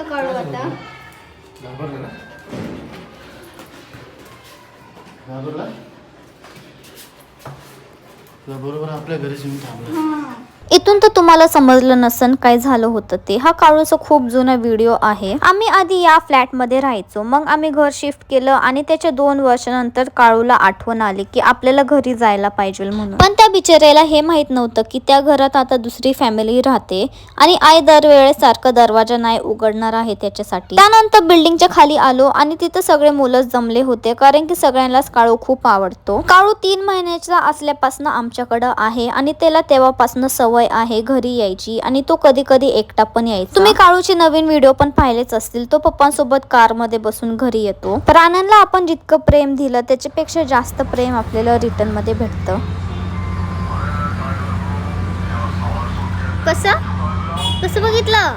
काढू आता. घाबरला ना? घाबरला? तुला बरोबर आपल्या घरी येऊन थांबला. इथून तर तुम्हाला समजलं नसन काय झालं होतं ते. हा काळूचा खूप जुना व्हिडिओ आहे. आम्ही आधी या फ्लॅट मध्ये राहायचो, मग आम्ही घर शिफ्ट केलं आणि त्याच्या 2 वर्षानंतर काळूला आठवण आली की आपल्याला घरी जायला पाहिजे म्हणून. पण त्या बिचाऱ्याला हे माहित नव्हतं की त्या घरात आता दुसरी फॅमिली राहते आणि आई दरवेळेस सारखा दरवाजा नाही उघडणार आहे त्याच्यासाठी. त्यानंतर बिल्डिंगच्या खाली आलो आणि तिथं सगळे मुलं जमले होते, कारण की सगळ्यांनाच काळू खूप आवडतो. काळू 3 महिन्याचा असल्यापासून आमच्याकडं आहे आणि त्याला तेव्हापासून सवय आहे घरी यायची आणि तो कधी कधी एकटा पण यायचा. तुम्ही काळूचे नवीन व्हिडिओ पण पाहिलेच असतील. तो पप्पांसोबत कार मध्ये बसून घरी येतो. प्राण्यांना आपण जितकं प्रेम दिलं त्याच्यापेक्षा जास्त प्रेम आपल्याला रिटर्न मध्ये भेटतं. कसं कसं बघितलं?